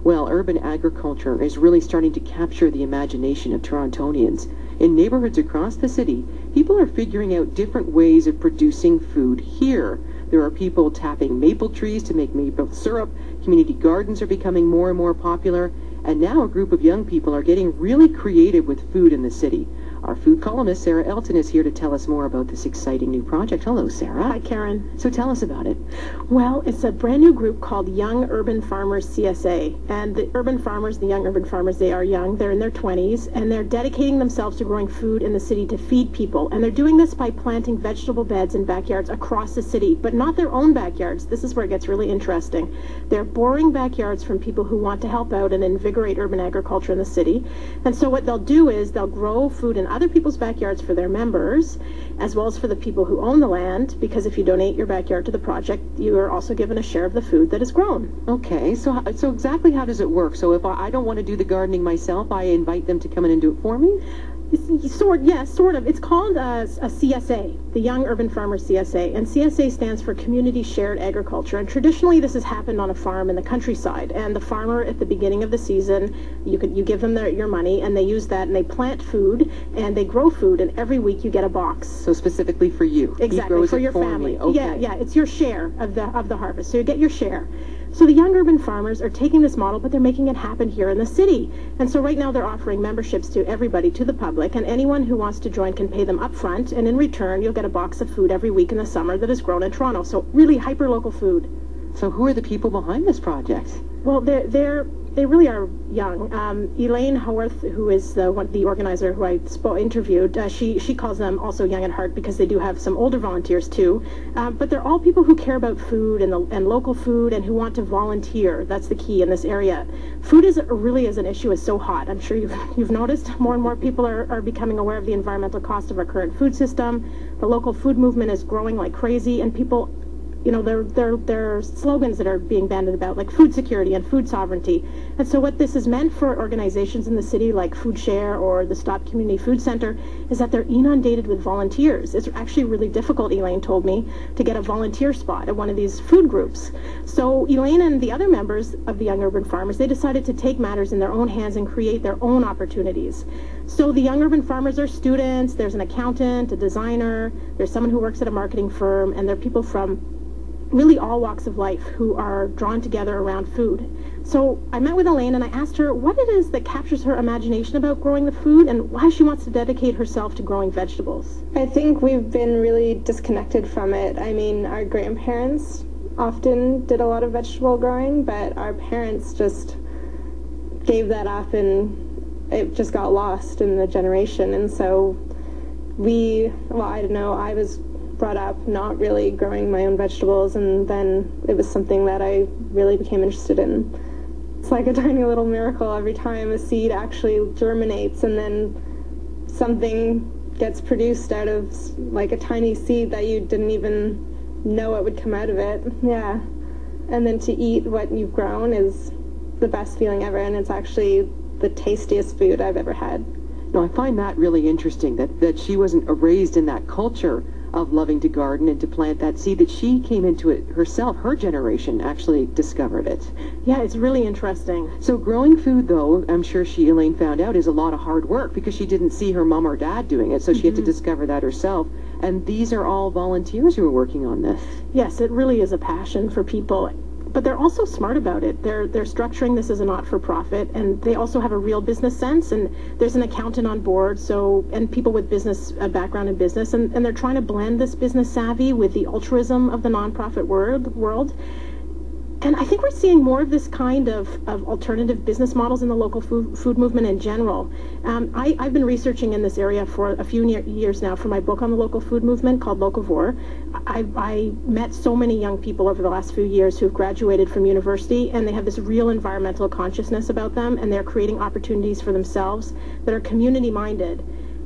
Well, urban agriculture is really starting to capture the imagination of Torontonians. In neighborhoods across the city, people are figuring out different ways of producing food here. There are people tapping maple trees to make maple syrup, community gardens are becoming more and more popular, and now a group of young people are getting really creative with food in the city. Our food columnist, Sarah Elton, is here to tell us more about this exciting new project. Hello, Sarah. Hi, Karen. So tell us about it. Well, it's a brand new group called Young Urban Farmers CSA. And the urban farmers, the young urban farmers, they are young. They're in their 20s, and they're dedicating themselves to growing food in the city to feed people. And they're doing this by planting vegetable beds in backyards across the city, but not their own backyards. This is where it gets really interesting. They're borrowing backyards from people who want to help out and invigorate urban agriculture in the city. And so what they'll do is they'll grow food in other people's backyards for their members, as well as for the people who own the land, because if you donate your backyard to the project, you are also given a share of the food that is grown. Okay, so exactly how does it work? So if I don't want to do the gardening myself, I invite them to come in and do it for me? Yes, sort of. It's called a CSA, the Young Urban Farmers CSA, and CSA stands for Community Shared Agriculture. And traditionally, this has happened on a farm in the countryside. And the farmer, at the beginning of the season, you give them your money, and they use that, and they plant food, and they grow food, and every week you get a box. So specifically for you? Exactly, for your family. Okay. Yeah, it's your share of the harvest. So you get your share. So the young urban farmers are taking this model, but they're making it happen here in the city. And so right now they're offering memberships to everybody, to the public, and anyone who wants to join can pay them up front, and in return you'll get a box of food every week in the summer that is grown in Toronto. So really hyper-local food. So who are the people behind this project? Well, they really are young. Elaine Haworth, who is the organizer who I interviewed, she calls them also young at heart because they do have some older volunteers too. But they're all people who care about food and local food and who want to volunteer. That's the key in this area. Food really is an issue. Is so hot. I'm sure you've noticed more and more people are becoming aware of the environmental cost of our current food system. The local food movement is growing like crazy, and people, you know, there are slogans that are being bandied about, like food security and food sovereignty. And so what this is meant for organizations in the city like Food Share or the Stop Community Food Center is that they're inundated with volunteers. It's actually really difficult, Elaine told me, to get a volunteer spot at one of these food groups. So Elaine and the other members of the Young Urban Farmers, they decided to take matters in their own hands and create their own opportunities. So the Young Urban Farmers are students, there's an accountant, a designer, there's someone who works at a marketing firm, and there are people from really all walks of life who are drawn together around food. So I met with Elaine and I asked her what it is that captures her imagination about growing the food and why she wants to dedicate herself to growing vegetables. I think we've been really disconnected from it. I mean, our grandparents often did a lot of vegetable growing, but our parents just gave that up and it just got lost in the generation. And so I don't know, I was brought up not really growing my own vegetables, and then it was something that I really became interested in. It's like a tiny little miracle every time a seed actually germinates and then something gets produced out of like a tiny seed that you didn't even know it would come out of it. Yeah. And then to eat what you've grown is the best feeling ever, and it's actually the tastiest food I've ever had. No, I find that really interesting, that she wasn't raised in that culture of loving to garden and to plant that seed, that she came into it herself. Her generation actually discovered it. Yeah, it's really interesting. So growing food, though, I'm sure Elaine found out, is a lot of hard work because she didn't see her mom or dad doing it, so she had to discover that herself. And these are all volunteers who are working on this. Yes, it really is a passion for people. But they're also smart about it. They're structuring this as a not-for-profit, and they also have a real business sense, and there's an accountant on board, and people with business background in business, and they're trying to blend this business savvy with the altruism of the nonprofit world. And I think we're seeing more of this kind of alternative business models in the local food movement in general. I've been researching in this area for a few years now for my book on the local food movement called Locavore. I met so many young people over the last few years who've graduated from university, and they have this real environmental consciousness about them, and they're creating opportunities for themselves that are community-minded.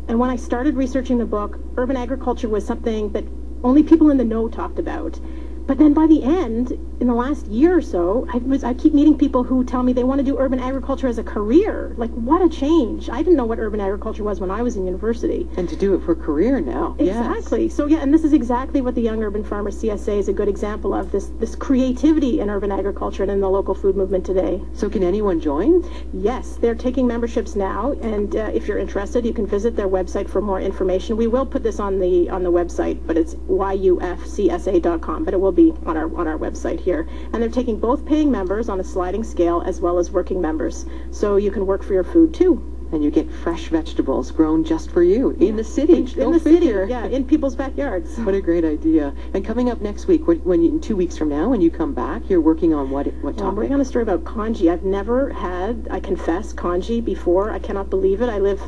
And when I started researching the book, urban agriculture was something that only people in the know talked about. But then by the end, in the last year or so, I keep meeting people who tell me they want to do urban agriculture as a career. Like, what a change. I didn't know what urban agriculture was when I was in university. And to do it for a career now. Exactly. Yes. So, yeah, and this is exactly what the Young Urban Farmers CSA is a good example of, this creativity in urban agriculture and in the local food movement today. So can anyone join? Yes, they're taking memberships now, and if you're interested, you can visit their website for more information. We will put this on the website, but it's YUFCSA.com, but it will be on our website here. And they're taking both paying members on a sliding scale as well as working members, so you can work for your food too. And you get fresh vegetables grown just for you in the city. In the city, yeah, in people's backyards. What a great idea. And coming up next week, in 2 weeks from now, when you come back, you're working on what topic? I'm working on a story about congee. I've never had, I confess, congee before. I cannot believe it. I live,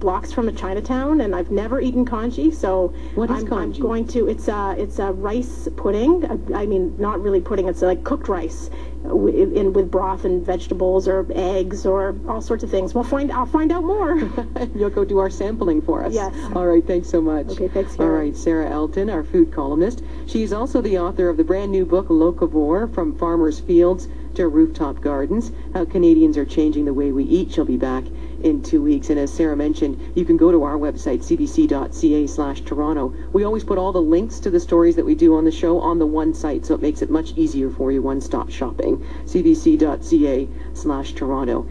blocks from a Chinatown, and I've never eaten congee. So what is congee? I'm going to. It's a rice pudding. I mean, not really pudding. It's like cooked rice. With broth and vegetables or eggs or all sorts of things. I'll find out more. You'll go do our sampling for us. Yes. All right, thanks so much. Okay, thanks, All right, Sarah Elton, our food columnist. She's also the author of the brand new book, Locavore, From Farmers' Fields to Rooftop Gardens, How Canadians Are Changing the Way We Eat. She'll be back in 2 weeks. And as Sarah mentioned, you can go to our website, cbc.ca/Toronto. We always put all the links to the stories that we do on the show on the one site, so it makes it much easier for you, one-stop shopping, cbc.ca/Toronto.